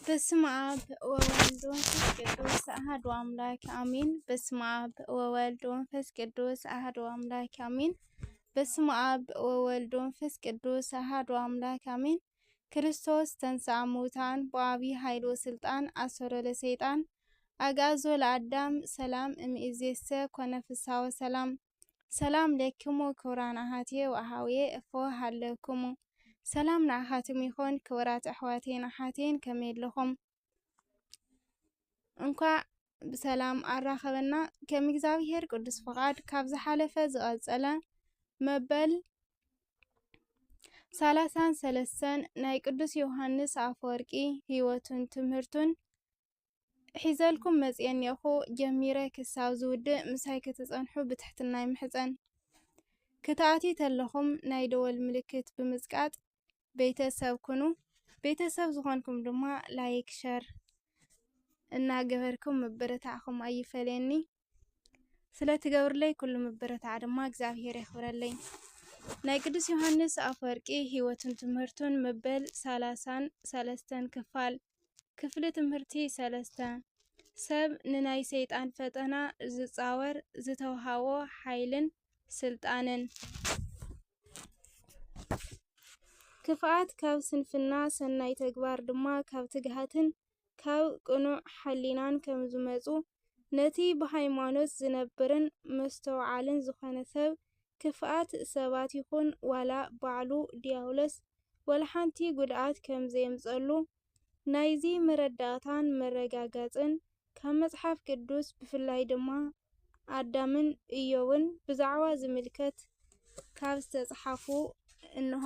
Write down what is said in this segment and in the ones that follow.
በስመ አብ ወወልድ ወመንፈስ ቅዱስ አሐዱ አምላክ አሜን። በስመ አብ ወወልድ ወመንፈስ ቅዱስ አሐዱ አምላክ አሜን። በስመ አብ ወወልድ ወመንፈስ ቅዱስ አሐዱ አምላክ አሜን። ክርስቶስ ተንሥአ እሙታን በዐቢይ ኃይል ወሥልጣን አሰሮ ለሰይጣን አግዓዞ ለአዳም ሰላም እምይእዜሰ ኮነ ፍስሐ ወሰላም። ሰላም ለክሙ ክቡራን አሐትየ ወአኀውየ እፎ ሃለክሙ ሰላም ንኣኻትም ይኹን። ክቡራት ኣሕዋቴን ኣሓቴን ከመይ ኣለኹም? እንኳዕ ብሰላም ኣራኸበና። ከም እግዚኣብሔር ቅዱስ ፍቓድ ካብ ዝሓለፈ ዝቐጸለ መበል 33 ናይ ቅዱስ ዮሃንስ ኣፈወርቂ ህይወቱን ትምህርቱን ሒዘልኩም መጽአ እኒአኹ። ጀሚረ ክሳብ ዝውድእ ምሳይ ክትጸንሑ ብትሕትና ይምሕፀን። ክትኣትዩ ተለኹም ናይ ደወል ምልክት ብምጽቃጥ ቤተሰብ ኩኑ። ቤተሰብ ዝኾንኩም ድማ ላይክ ሸር እናገበርኩም ምበረታዕኹም ኣይፈለየኒ። ስለ ትገብርለይ ኩሉ ምበረታዕ ድማ እግዚኣብሔር የኽብረለይ። ናይ ቅዱስ ዮሃንስ ኣፈወርቂ ህይወቱን ትምህርቱን መበል 33 ክፋል ክፍሊ ትምህርቲ 3 ሰብ ንናይ ሰይጣን ፈተና ዝጻወር ዝተውሃቦ ሓይልን ስልጣንን። ክፍኣት ካብ ስንፍና ሰናይ ተግባር ድማ ካብ ትግሃትን ካብ ቅኑዕ ሕሊናን ከም ዝመጹ ነቲ ብሃይማኖት ዝነብርን መስተውዓልን ዝኾነ ሰብ ክፍኣት ሰባት ይኹን ዋላ ባዕሉ ዲያብሎስ ወላ ሓንቲ ጉድኣት ከም ዘየምጸሉ ናይዚ መረዳእታን መረጋጋጽን ካብ መጽሓፍ ቅዱስ ብፍላይ ድማ ኣዳምን ኢዮብን ብዛዕባ ዝምልከት ካብ ዝተጽሓፉ እንሆ።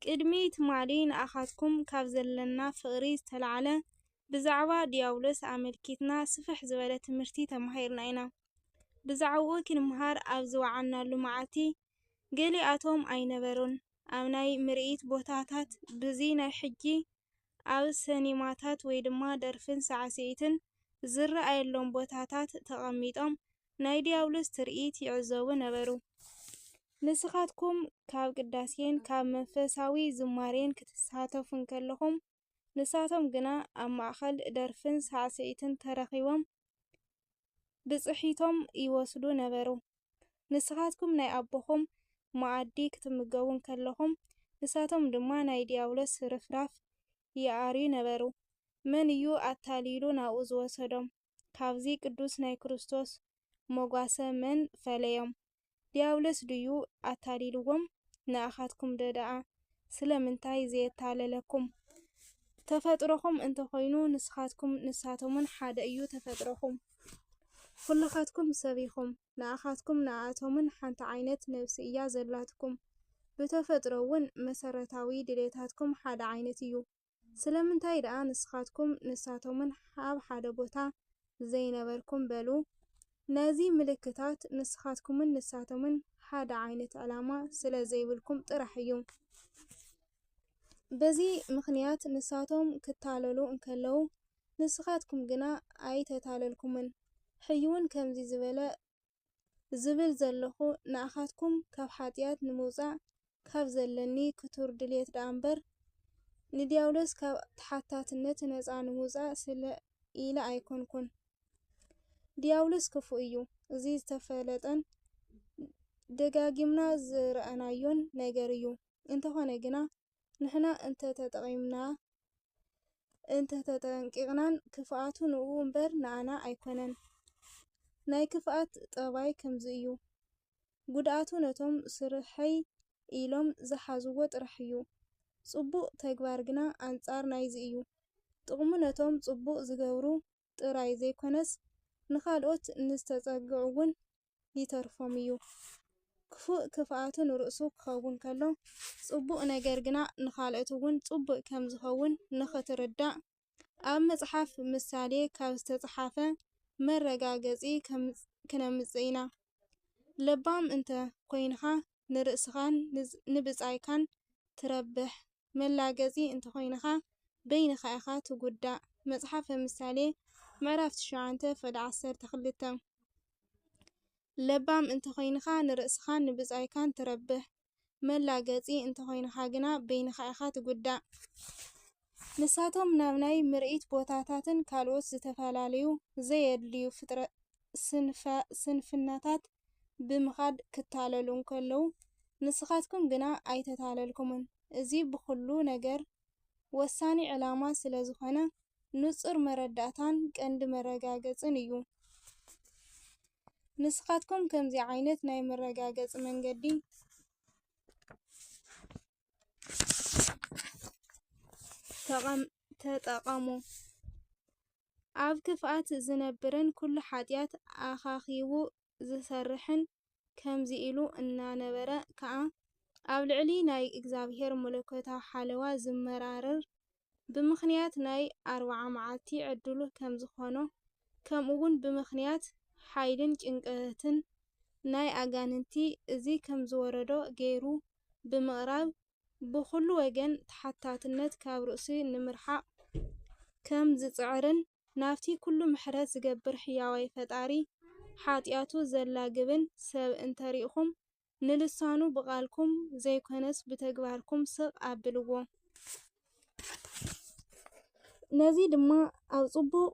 ቅድሚ ትማሊ ንኣኻትኩም ካብ ዘለና ፍቕሪ ዝተልዓለ ብዛዕባ ዲያብሎስ ኣመልኪትና ስፍሕ ዝበለ ትምህርቲ ተማሂርና ኢና። ብዛዕባኡ ክንምሃር ኣብ ዝወዓልናሉ መዓልቲ ገሊኣቶም ኣይነበሩን። ኣብ ናይ ምርኢት ቦታታት ብዚ ናይ ሕጂ ኣብ ሰኒማታት ወይ ድማ ደርፍን ሳዕስዒትን ዝረኣየሎም ቦታታት ተቐሚጦም ናይ ዲያብሎስ ትርኢት ይዕዘቡ ነበሩ። ንስኻትኩም ካብ ቅዳሴን ካብ መንፈሳዊ ዝማሬን ክትሳተፉ እንከለኹም ንሳቶም ግና ኣብ ማእኸል ደርፍን ሳዕስዒትን ተረኺቦም ብጽሒቶም ይወስዱ ነበሩ። ንስኻትኩም ናይ ኣቦኹም መኣዲ ክትምገቡ እንከለኹም ንሳቶም ድማ ናይ ዲያብሎስ ርፍራፍ ይኣርዩ ነበሩ። መን እዩ ኣታሊሉ ናብኡ ዝወሰዶም? ካብዚ ቅዱስ ናይ ክርስቶስ መጓሰ መን ፈለዮም? ዲያብሎስ ድዩ ኣታሊልዎም? ንኣኻትኩም ደኣ ስለምንታይ ዘየታለለኩም? ተፈጥሮኹም እንተኾይኑ ንስኻትኩም ንሳቶምን ሓደ እዩ ተፈጥሮኹም። ኩልኻትኩም ሰብ ኢኹም። ንኣኻትኩም ንኣቶምን ሓንቲ ዓይነት ነብሲ እያ ዘላትኩም። ብተፈጥሮ እውን መሰረታዊ ድሌታትኩም ሓደ ዓይነት እዩ። ስለምንታይ ደኣ ንስኻትኩም ንሳቶምን ኣብ ሓደ ቦታ ዘይነበርኩም በሉ? ነዚ ምልክታት ንስኻትኩምን ንሳቶምን ሓደ ዓይነት ዕላማ ስለ ዘይብልኩም ጥራሕ እዩ። በዚ ምኽንያት ንሳቶም ክታለሉ እንከለዉ ንስኻትኩም ግና ኣይተታለልኩምን። ሕዩውን ከምዚ ዝብል ዘለኹ ንኣኻትኩም ካብ ሓጢኣት ንምውፃእ ካብ ዘለኒ ክቱር ድልየት ደኣ እምበር ንዲያብሎስ ካብ ተሓታትነት ነፃ ንምውፃእ ስለ ኢለ ኣይኮንኩን። ዲያብሎስ ክፉእ እዩ። እዚ ዝተፈለጠን ደጋጊምና ዝረአናዮን ነገር እዩ። እንተኾነ ግና ንሕና እንተተጠንቂቕናን ክፍኣቱ ንኡ እምበር ንኣና ኣይኮነን። ናይ ክፍኣት ጠባይ ከምዚ እዩ። ጉድኣቱ ነቶም ስርሐይ ኢሎም ዝሓዝዎ ጥራሕ እዩ። ጽቡቕ ተግባር ግና ኣንጻር ናይዚ እዩ። ጥቕሙ ነቶም ጽቡቕ ዝገብሩ ጥራይ ዘይኮነስ ንኻልኦት ንዝተጸግዑ እውን ይተርፎም እዩ። ክፉእ ክፍኣቱ ንርእሱ ክኸውን ከሎ ጽቡቕ ነገር ግና ንኻልኦት እውን ጽቡቕ ከም ዝኸውን ንኽትርዳእ ኣብ መጽሓፍ ምሳሌ ካብ ዝተጽሓፈ መረጋገጺ ክነምጽእ ኢና። ለባም እንተ ኮይንኻ ንርእስኻን ንብጻይካን ትረብሕ፣ መላገጺ እንተ ኮይንኻ በይንኻ ኢኻ ትጉዳእ። መጽሓፈ ምሳሌ ምዕራፍ 9:12 ለባም እንተ ኮይንኻ ንርእስኻን ንብጻይካን ትረብሕ፣ መላገጺ እንተ ኮይንኻ ግና በይንኻ ኢኻ ትጉዳእ። ንሳቶም ናብ ናይ ምርኢት ቦታታትን ካልኦት ዝተፈላለዩ ዘየድልዩ ስንፍናታት ብምኻድ ክታለሉ እንከለዉ ንስኻትኩም ግና ኣይተታለልኩምን። እዚ ብኹሉ ነገር ወሳኒ ዕላማ ስለ ዝኾነ ንጹር መረዳእታን ቀንዲ መረጋገጽን እዩ። ንስኻትኩም ከምዚ ዓይነት ናይ መረጋገጺ መንገዲ ተጠቐሙ። ኣብ ክፍኣት ዝነብርን ኩሉ ኃጢኣት ኣኻኺቡ ዝሰርሕን ከምዚ ኢሉ እናነበረ ከዓ ኣብ ልዕሊ ናይ እግዚኣብሔር መለኮታዊ ሓለዋ ዝመራረር ብምኽንያት ናይ 40 መዓልቲ ዕድሉ ከም ዝኾኖ ከምኡውን ብምኽንያት ሓይልን ጭንቀትን ናይ ኣጋንንቲ እዚ ከም ዝወረዶ ገይሩ ብምቕራብ ብኹሉ ወገን ተሓታትነት ካብ ርእሲ ንምርሓቕ ከም ዝጽዕርን ናብቲ ኩሉ ምሕረት ዝገብር ሕያዋይ ፈጣሪ ኃጢኣቱ ዘላግብን ሰብ እንተሪኢኹም ንልሳኑ ብቓልኩም ዘይኮነስ ብተግባርኩም ስቕ ኣብልዎ። ነዚ ድማ ኣብ ጽቡቕ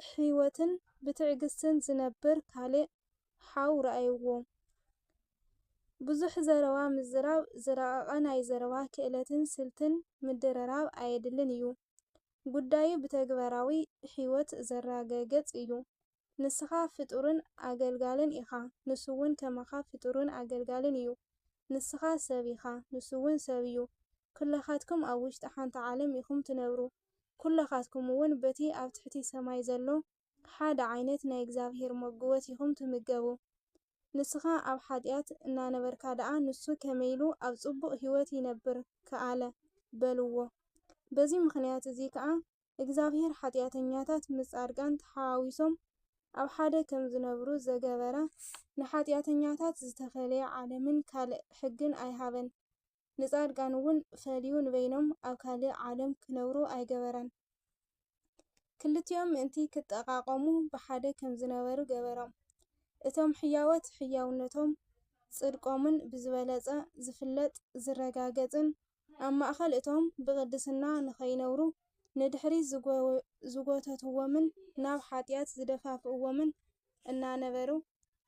ሕይወትን ብትዕግስትን ዝነብር ካልእ ሓው ረኣይዎ። ብዙሕ ዘረባ ምዝራብ ዝረቐቐ ናይ ዘረባ ክእለትን ስልትን ምድርራብ ኣየድልን እዩ። ጉዳዩ ብተግባራዊ ሕይወት ዘረጋግጽ እዩ። ንስኻ ፍጡርን ኣገልጋልን ኢኻ፣ ንሱውን ከመኻ ፍጡርን ኣገልጋልን እዩ። ንስኻ ሰብ ኢኻ፣ ንሱውን ሰብ እዩ። ኩለኻትኩም ኣብ ውሽጢ ሓንቲ ዓለም ኢኹም ትነብሩ። ኩለኻትኩም እውን በቲ ኣብ ትሕቲ ሰማይ ዘሎ ሓደ ዓይነት ናይ እግዚኣብሔር መግቦት ኢኹም ትምገቡ። ንስኻ ኣብ ኃጢኣት እናነበርካ ደኣ ንሱ ከመይሉ ኣብ ጽቡቕ ሕይወት ይነብር ከኣለ በልዎ። በዚ ምኽንያት እዚ ከዓ እግዚኣብሔር ኃጢኣተኛታት ምስ ጻድቃን ተሓዋዊሶም ኣብ ሓደ ከም ዝነብሩ ዘገበረ ንኃጢኣተኛታት ዝተፈለየ ዓለምን ካልእ ሕግን ኣይሃበን። ንጻድቃን እውን ፈልዩ ንበይኖም ኣብ ካልእ ዓለም ክነብሩ ኣይገበረን። ክልቲኦም ምእንቲ ክጠቓቐሙ ብሓደ ከም ዝነበሩ ገበሮም። እቶም ሕያወት ሕያውነቶም ጽድቆምን ብዝበለጸ ዝፍለጥ ዝረጋገጽን ኣብ ማእኸል እቶም ብቕድስና ንኸይነብሩ ንድሕሪት ዝጐተትዎምን ናብ ኃጢኣት ዝደፋፍእዎምን እናነበሩ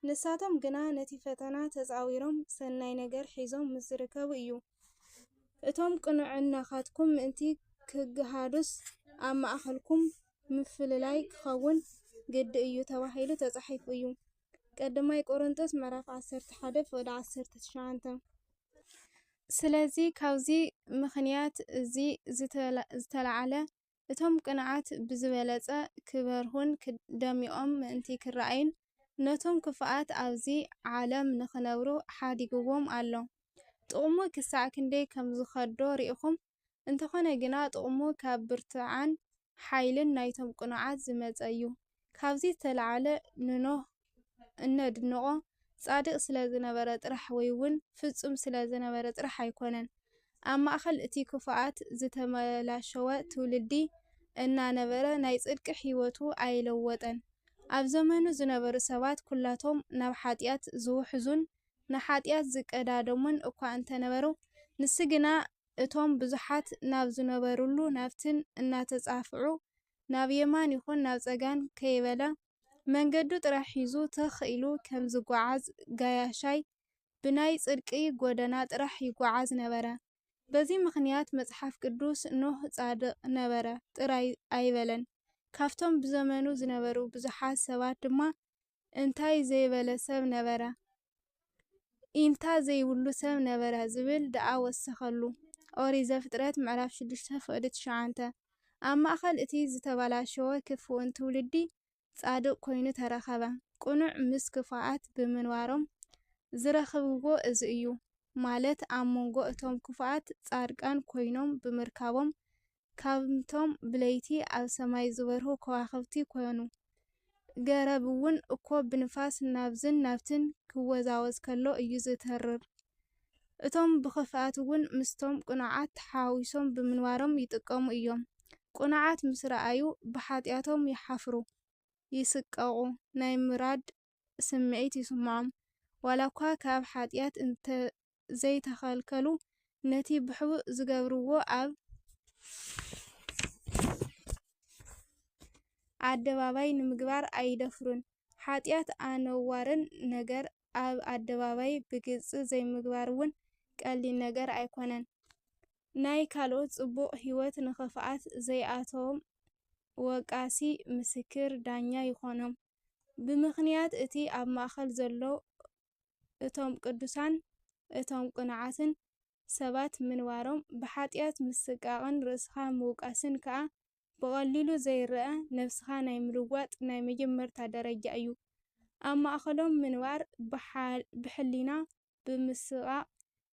ንሳቶም ግና ነቲ ፈተና ተጻዊሮም ሰናይ ነገር ሒዞም ምስ ዝርከቡ እዩ። እቶም ቅኑዕናኻትኩም ምእንቲ ክገሃዱስ ኣብ ማእኸልኩም ምፍልላይ ክኸውን ግዲ እዩ ተባሂሉ ተጻሒፉ እዩ። ቀዳማይ ቆሮንቶስ ምዕራፍ 11:19። ስለዚ ካብዚ ምኽንያት እዚ ዝተለዓለ እቶም ቅንዓት ብዝበለጸ ክበርሁን ደሚቖም ምእንቲ ክረኣዩን ነቶም ክፉኣት ኣብዚ ዓለም ንኽነብሩ ሓዲግዎም ኣሎ። ጥቕሙ ክሳዕ ክንደይ ከም ዝኸዶ ርኢኹም። እንተኾነ ግና ጥቕሙ ካብ ብርቱዓን ሓይልን ናይቶም ቅኑዓት ዝመጸ እዩ። ካብዚ ዝተለዓለ ንኖህ እነድንቆ ጻድቕ ስለ ዝነበረ ጥራሕ ወይ እውን ፍጹም ስለ ዝነበረ ጥራሕ ኣይኮነን። ኣብ ማእኸል እቲ ክፉኣት ዝተመላሸወ ትውልዲ እናነበረ ናይ ጽድቂ ሕይወቱ ኣይለወጠን። ኣብ ዘመኑ ዝነበሩ ሰባት ኩላቶም ናብ ኃጢኣት ዝውሕዙን ንኃጢኣት ዝቀዳደሙን እኳ እንተነበሩ ንሱ ግና እቶም ብዙሓት ናብ ዝነበሩሉ ናብትን እናተጻፍዑ ናብ የማን ይኹን ናብ ጸጋም ከይበለ መንገዱ ጥራሕ ሒዙ ትኽ ኢሉ ከም ዝጓዓዝ ጋያሻይ ብናይ ጽድቂ ጎደና ጥራሕ ይጓዓዝ ነበረ። በዚ ምኽንያት መጽሓፍ ቅዱስ ኖህ ጻድቕ ነበረ ጥራይ ኣይበለን። ካብቶም ብዘመኑ ዝነበሩ ብዙሓት ሰባት ድማ እንታይ ዘይበለ ሰብ ነበረ፣ ኢንታ ዘይብሉ ሰብ ነበረ ዝብል ደኣ ወሰኸሉ። ኦሪት ዘፍጥረት ምዕራፍ 6:9። ኣብ ማእኸል እቲ ዝተበላሸወ ክፉእን ትውልዲ ጻድቕ ኮይኑ ተረኸበ። ቅኑዕ ምስ ክፉኣት ብምንባሮም ዝረኽብዎ እዚ እዩ። ማለት ኣብ መንጎ እቶም ክፉኣት ጻድቃን ኮይኖም ብምርካቦም ካብቶም ብለይቲ ኣብ ሰማይ ዝበርሁ ከዋኽብቲ ኮኑ። ገረብ እውን እኮ ብንፋስ ናብዝን ናብትን ክወዛወዝ ከሎ እዩ ዝተርር። እቶም ብኽፍኣት እውን ምስቶም ቅኑዓት ተሓዋዊሶም ብምንባሮም ይጥቀሙ እዮም። ቅኑዓት ምስ ረኣዩ ብኃጢኣቶም ይሓፍሩ፣ ይስቀቑ፣ ናይ ምራድ ስምዒት ይስምዖም። ዋላ እኳ ካብ ኃጢኣት እንተዘይተኸልከሉ ነቲ ብሕቡእ ዝገብርዎ ኣብ ኣደባባይ ንምግባር ኣይደፍሩን። ሓጢኣት ኣነዋርን ነገር ኣብ ኣደባባይ ብግልፂ ዘይምግባር እውን ቀሊል ነገር ኣይኮነን። ናይ ካልኦት ጽቡቕ ህይወት ንኽፍኣት ዘይኣተዎም ወቃሲ ምስክር ዳኛ ይኾኖም። ብምኽንያት እቲ ኣብ ማእኸል ዘሎ እቶም ቅዱሳን እቶም ቅኑዓትን ሰባት ምንባሮም ብኃጢአት ምስቃቕን ርእስኻ ምውቃስን ከዓ ብቐሊሉ ዘይርአ ነፍስኻ ናይ ምልዋጥ ናይ መጀመርታ ደረጃ እዩ። ኣብ ማእኸሎም ምንባር ብሕሊና ብምስቓቕ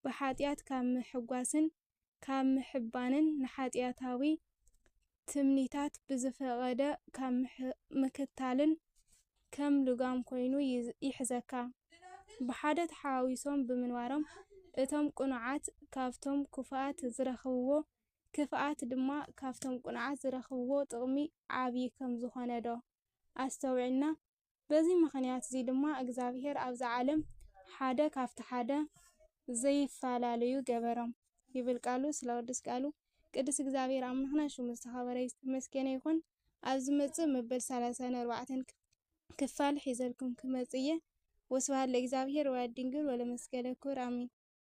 ብኃጢአት ካብ ምሕጓስን ካብ ምሕባንን ንኃጢአታዊ ትምኒታት ብዝፈቐደ ካብ ምክታልን ከም ልጋም ኮይኑ ይሕዘካ። ብሓደ ተሓዋዊሶም ብምንባሮም እቶም ቅኑዓት ካብቶም ክፉኣት ዝረኽብዎ ክፍኣት ድማ ካብቶም ቅኑዓት ዝረኽብዎ ጥቕሚ ዓብዪ ከም ዝኾነ ዶ ኣስተውዒልና? በዚ ምኽንያት እዚ ድማ እግዚኣብሔር ኣብዛ ዓለም ሓደ ካብቲ ሓደ ዘይፈላለዩ ገበሮም ይብል ቃሉ። ስለ ቅዱስ ቃሉ ቅዱስ እግዚአብሔር ኣምላኽና ሽሙ ዝተኸበረ ዝተመስገነ ይኹን። ኣብ ዝመጽእ መበል 34 ክፋል ሒዘልኩም ክመጽእ እየ። ወስብሐት ለእግዚአብሔር ወለወላዲቱ ድንግል ወለመስቀሉ ክቡር አሜን።